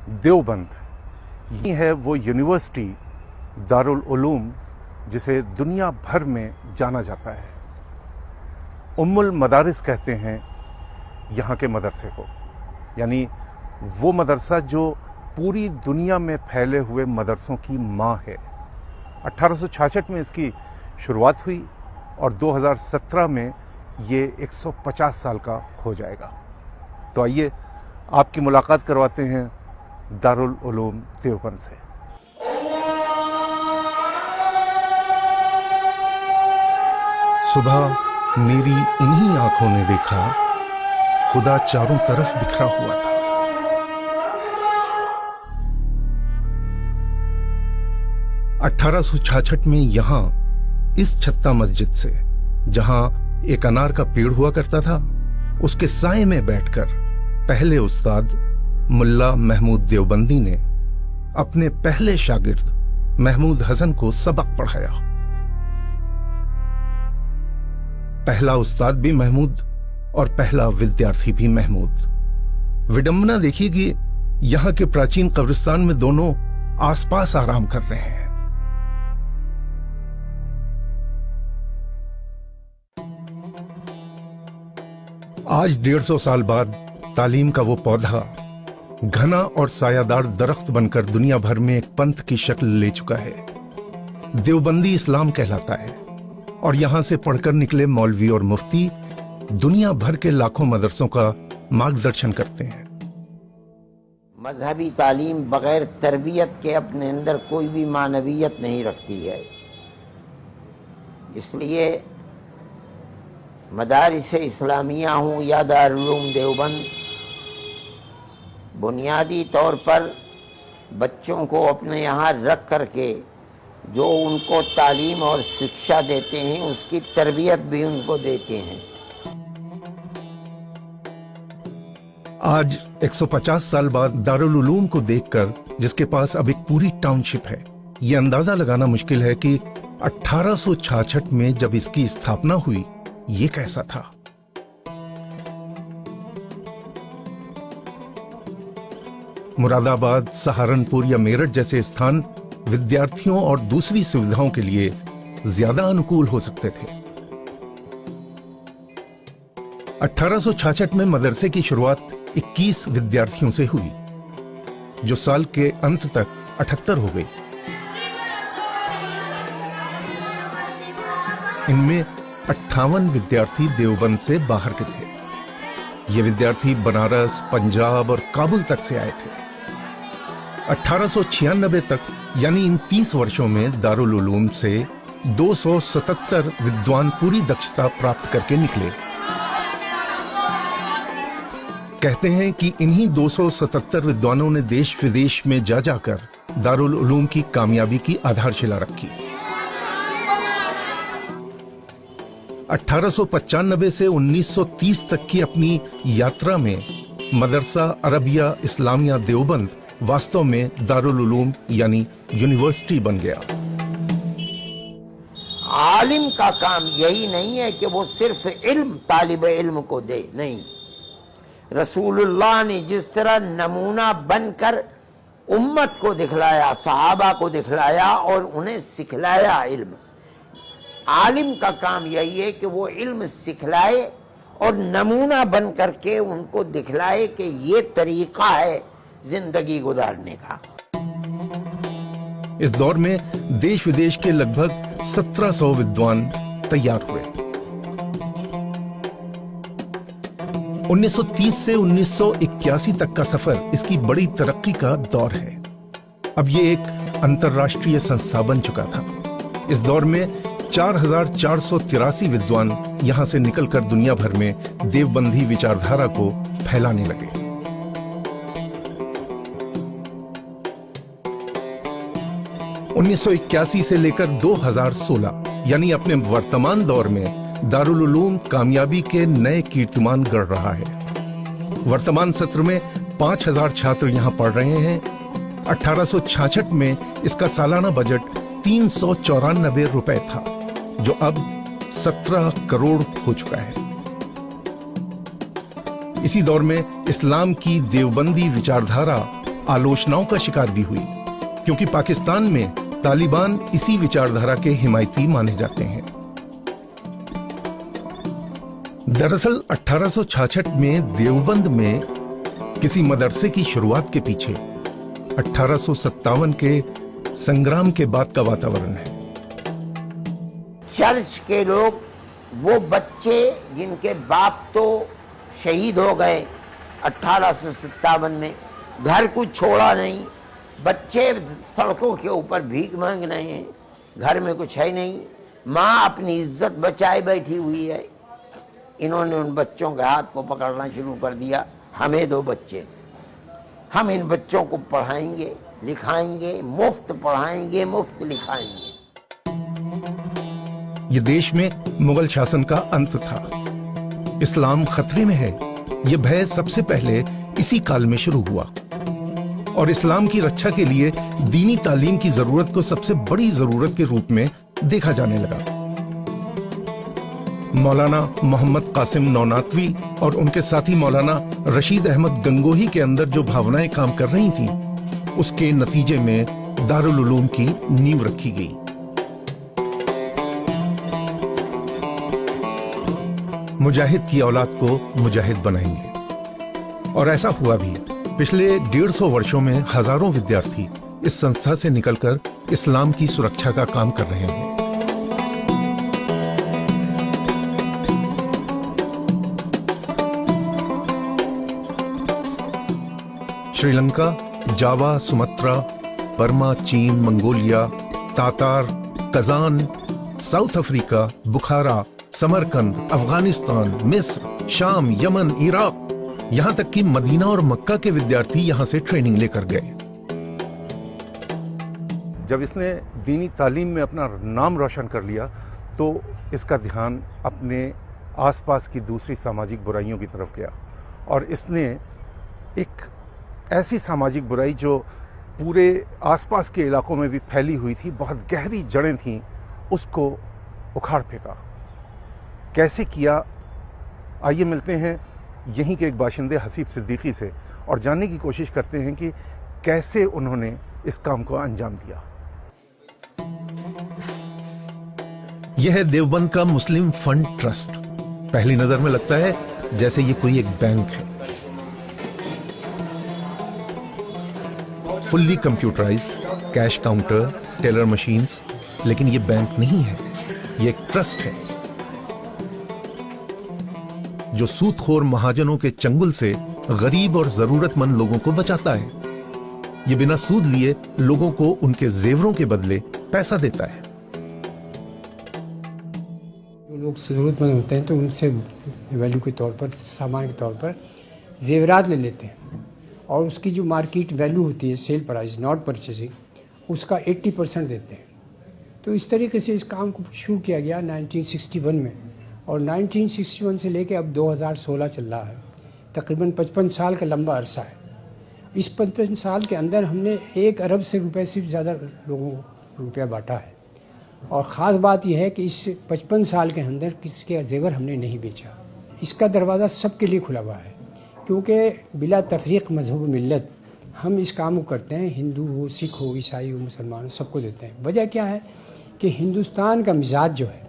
देवबंद, ये है वो यूनिवर्सिटी दारुल उलूम जिसे दुनिया भर में जाना जाता है। उम्मुल मदारिस कहते हैं यहाँ के मदरसे को, यानी वो मदरसा जो पूरी दुनिया में फैले हुए मदरसों की माँ है। 1866 में इसकी शुरुआत हुई और 2017 में ये 150 साल का हो जाएगा। तो आइए आपकी मुलाकात करवाते हैं दारुल उलूम देवबंद से। सुबह मेरी इन्हीं आंखों ने देखा खुदा चारों तरफ बिखरा हुआ था। (1866) में यहां इस छत्ता मस्जिद से, जहां एक अनार का पेड़ हुआ करता था, उसके साए में बैठकर पहले उस्ताद मुल्ला महमूद देवबंदी ने अपने पहले शागिर्द महमूद हसन को सबक पढ़ाया। पहला उस्ताद भी महमूद और पहला विद्यार्थी भी महमूद। विडंबना देखिए कि यहां के प्राचीन कब्रिस्तान में दोनों आसपास आराम कर रहे हैं। आज 150 साल बाद तालीम का वो पौधा घना और सायादार दरख्त बनकर दुनिया भर में एक पंथ की शक्ल ले चुका है। देवबंदी इस्लाम कहलाता है और यहां से पढ़कर निकले मौलवी और मुफ्ती दुनिया भर के लाखों मदरसों का मार्गदर्शन करते हैं। मजहबी तालीम बगैर तरबियत के अपने अंदर कोई भी मानवियत नहीं रखती है। इसलिए मदारिस इस्लामिया हूँ या दारुल उलूम देवबंद, बुनियादी तौर पर बच्चों को अपने यहाँ रख करके जो उनको तालीम और शिक्षा देते हैं उसकी तरबियत भी उनको देते हैं। आज 150 साल बाद दारुल उलूम को देखकर, जिसके पास अब एक पूरी टाउनशिप है, ये अंदाजा लगाना मुश्किल है कि 1866 में जब इसकी स्थापना हुई ये कैसा था। मुरादाबाद, सहारनपुर या मेरठ जैसे स्थान विद्यार्थियों और दूसरी सुविधाओं के लिए ज्यादा अनुकूल हो सकते थे। 1866 में मदरसे की शुरुआत 21 विद्यार्थियों से हुई, जो साल के अंत तक 78 हो गई। इनमें 58 विद्यार्थी देवबंद से बाहर के थे। ये विद्यार्थी बनारस, पंजाब और काबुल तक से आए थे। 1896 तक, यानी इन 30 वर्षों में दारुल उलूम से 277 विद्वान पूरी दक्षता प्राप्त करके निकले। कहते हैं कि इन्हीं 277 विद्वानों ने देश विदेश में जा जाकर दारुल उलूम की कामयाबी की आधारशिला रखी। 1895 से 1930 तक की अपनी यात्रा में मदरसा अरबिया इस्लामिया देवबंद वास्तव में दारुल उलूम यानी यूनिवर्सिटी बन गया। आलिम का काम यही नहीं है कि वो सिर्फ इल्म तालिब इल्म को दे, नहीं। रसूलुल्लाह ने जिस तरह नमूना बनकर उम्मत को दिखलाया, सहाबा को दिखलाया और उन्हें सिखलाया इल्म, आलिम का काम यही है कि वो इल्म सिखलाए और नमूना बन करके उनको दिखलाए कि ये तरीका है जिंदगी गुजारने का। इस दौर में देश विदेश के लगभग 1700 विद्वान तैयार हुए। 1930 से 1981 तक का सफर इसकी बड़ी तरक्की का दौर है। अब ये एक अंतर्राष्ट्रीय संस्था बन चुका था। इस दौर में 4483 विद्वान यहां से निकलकर दुनिया भर में देवबंदी विचारधारा को फैलाने लगे। उन्नीस सौ 81 से लेकर 2016, यानी अपने वर्तमान दौर में दारुल उलूम कामयाबी के नए कीर्तिमान गढ़ रहा है। वर्तमान सत्र में 5000 छात्र यहां पढ़ रहे हैं। 1866 में इसका सालाना बजट 394 रुपए था, जो अब 17 करोड़ हो चुका है। इसी दौर में इस्लाम की देवबंदी विचारधारा आलोचनाओं का शिकार भी हुई, क्योंकि पाकिस्तान में तालिबान इसी विचारधारा के हिमायती माने जाते हैं। दरअसल 1866 में देवबंद में किसी मदरसे की शुरुआत के पीछे 1857 के संग्राम के बाद का वातावरण है। चर्च के लोग, वो बच्चे जिनके बाप तो शहीद हो गए 1857 में, घर कुछ छोड़ा नहीं, बच्चे सड़कों के ऊपर भीख मांग रहे हैं, घर में कुछ है नहीं, माँ अपनी इज्जत बचाए बैठी हुई है। इन्होंने उन बच्चों के हाथ को पकड़ना शुरू कर दिया, हमें दो बच्चे, हम इन बच्चों को पढ़ाएंगे लिखाएंगे, मुफ्त पढ़ाएंगे मुफ्त लिखाएंगे। ये देश में मुगल शासन का अंत था। इस्लाम खतरे में है, ये भय सबसे पहले इसी काल में शुरू हुआ और इस्लाम की रक्षा के लिए दीनी तालीम की जरूरत को सबसे बड़ी जरूरत के रूप में देखा जाने लगा। मौलाना मोहम्मद कासिम नौनातवी और उनके साथी मौलाना रशीद अहमद गंगोही के अंदर जो भावनाएं काम कर रही थीं, उसके नतीजे में दारुल उलूम की नींव रखी गई। मुजाहिद की औलाद को मुजाहिद बनाएंगे, और ऐसा हुआ भी। पिछले 150 वर्षों में हजारों विद्यार्थी इस संस्था से निकलकर इस्लाम की सुरक्षा का काम कर रहे हैं। श्रीलंका, जावा, सुमात्रा, बर्मा, चीन, Mongolia, Tatar, Kazan, South Africa, Bukhara, Samarkand, Afghanistan, मिस्र, शाम, यमन, इराक, यहां तक कि मदीना और मक्का के विद्यार्थी यहां से ट्रेनिंग लेकर गए। जब इसने दीनी तालीम में अपना नाम रोशन कर लिया तो इसका ध्यान अपने आसपास की दूसरी सामाजिक बुराइयों की तरफ गया और इसने एक ऐसी सामाजिक बुराई जो पूरे आसपास के इलाकों में भी फैली हुई थी, बहुत गहरी जड़ें थीं, उसको उखाड़ फेंका। कैसे किया, आइए मिलते हैं यहीं के एक बाशिंदे हसीब सिद्दीकी से और जानने की कोशिश करते हैं कि कैसे उन्होंने इस काम को अंजाम दिया। यह है देवबंद का मुस्लिम फंड ट्रस्ट। पहली नजर में लगता है जैसे ये कोई एक बैंक है। Fully computerised, cash counter, teller machines, लेकिन ये बैंक नहीं है, ये एक ट्रस्ट है जो सूदखोर महाजनों के चंगुल से गरीब और जरूरतमंद लोगों को बचाता है। ये बिना सूद लिए लोगों को उनके जेवरों के बदले पैसा देता है। जो लोग जरूरतमंद होते हैं तो उनसे वैल्यू के तौर पर, सामान के तौर पर जेवरात ले लेते हैं और उसकी जो मार्केट वैल्यू होती है, सेल प्राइस नॉट परचेजिंग, उसका 80% देते हैं। तो इस तरीके से इस काम को शुरू किया गया 1961 में और 1961 से लेकर अब 2016 चल रहा है। तकरीबन 55 साल का लंबा अरसा है। इस 55 साल के अंदर हमने 1 अरब से रुपए से ज़्यादा लोगों को रुपया बांटा है और ख़ास बात यह है कि इस 55 साल के अंदर किसी के जेवर हमने नहीं बेचा। इसका दरवाज़ा सबके लिए खुला हुआ है क्योंकि बिला तफरीक मजहब मिल्लत हम इस काम को करते हैं। हिंदू हो, सिख हो, ईसाई हो, मुसलमान हो, सबको देते हैं। वजह क्या है कि हिंदुस्तान का मिजाज जो है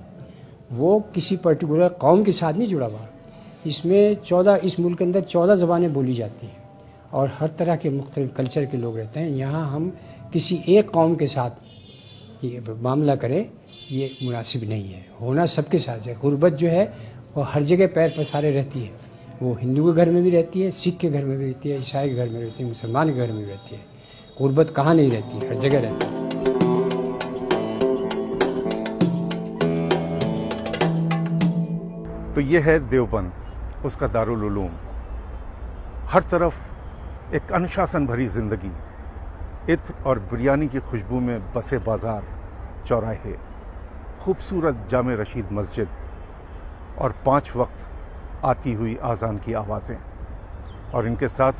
वो किसी पर्टिकुलर कौम के साथ नहीं जुड़ा हुआ। इसमें 14, इस मुल्क के अंदर 14 ज़बानें बोली जाती हैं और हर तरह के मुख्तलिफ कल्चर के लोग रहते हैं। यहाँ हम किसी एक कौम के साथ ये मामला करें, ये मुनासिब नहीं है। होना सबके साथ है। गुर्बत जो है वो हर जगह पैर पसारे रहती है। वो हिंदू के घर में भी रहती है, सिख के घर में भी रहती है, ईसाई के घर में रहती है, मुसलमान के घर में भी रहती है। गुर्बत कहाँ नहीं रहती है, हर जगह रहती है। तो ये है देवबंद, उसका दारुल उलूम। हर तरफ एक अनुशासन भरी जिंदगी, इत्र और बिरयानी की खुशबू में बसे बाजार, चौराहे, खूबसूरत जामे रशीद मस्जिद और 5 वक्त आती हुई आज़ान की आवाज़ें और इनके साथ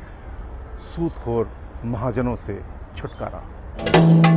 सूदखोर महाजनों से छुटकारा।